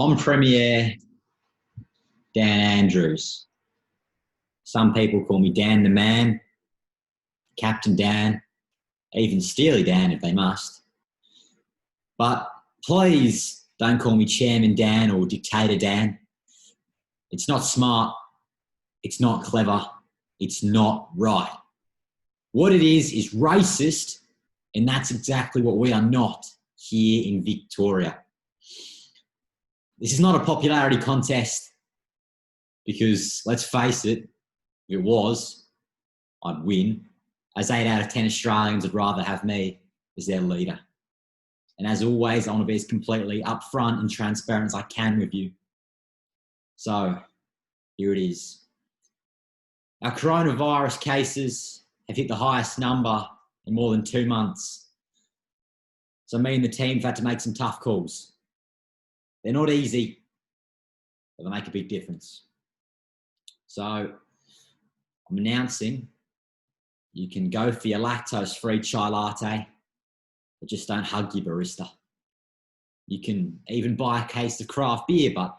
I'm Premier Dan Andrews. Some people call me Dan the Man, Captain Dan, even Steely Dan if they must. But please don't call me Chairman Dan or Dictator Dan. It's not smart. It's not clever. It's not right. What it is racist, and that's exactly what we are not here in Victoria. This is not a popularity contest because, let's face it, if it was, I'd win, as 8 out of 10 Australians would rather have me as their leader. And as always, I want to be as completely upfront and transparent as I can with you. So, here it is. Our coronavirus cases have hit the highest number in more than 2 months. So me and the team have had to make some tough calls. They're not easy, but they make a big difference. So I'm announcing you can go for your lactose-free chai latte, but just don't hug your barista. You can even buy a case of craft beer, but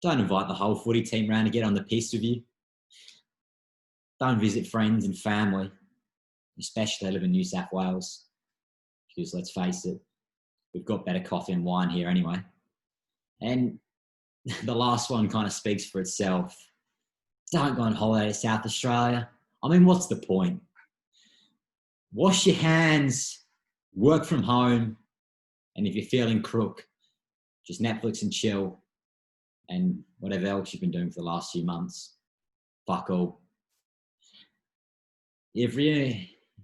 don't invite the whole footy team round to get on the piss with you. Don't visit friends and family, especially if they live in New South Wales, because let's face it, we've got better coffee and wine here anyway. And the last one kind of speaks for itself. Don't go on holiday to South Australia. I mean, what's the point? Wash your hands, work from home, and if you're feeling crook, just Netflix and chill, and whatever else you've been doing for the last few months. Fuck all. If you're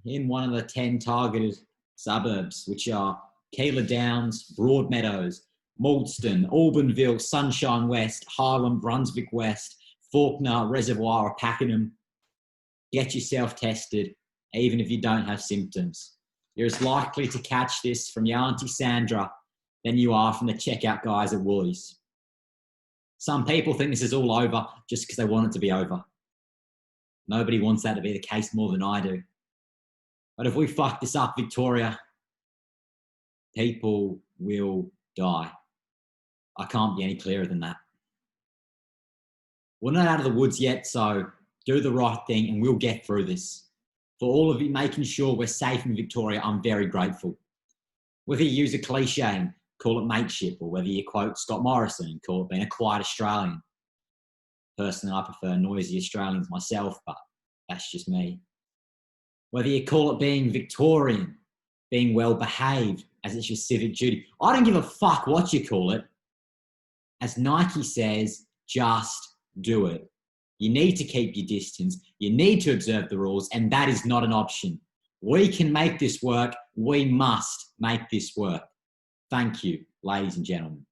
in one of the 10 targeted suburbs, which are Keilor Downs, Broadmeadows, Maldston, Albanville, Sunshine West, Harlem, Brunswick West, Fawkner, Reservoir or Pakenham, get yourself tested, even if you don't have symptoms. You're as likely to catch this from your Auntie Sandra than you are from the checkout guys at Woolies. Some people think this is all over just because they want it to be over. Nobody wants that to be the case more than I do. But if we fuck this up, Victoria, people will die. I can't be any clearer than that. We're not out of the woods yet, so do the right thing and we'll get through this. For all of you making sure we're safe in Victoria, I'm very grateful. Whether you use a cliche and call it mateship, or whether you quote Scott Morrison and call it being a quiet Australian. Personally, I prefer noisy Australians myself, but that's just me. Whether you call it being Victorian, being well behaved, as it's your civic duty. I don't give a fuck what you call it. As Nike says, just do it. You need to keep your distance. You need to observe the rules, and that is not an option. We can make this work. We must make this work. Thank you, ladies and gentlemen.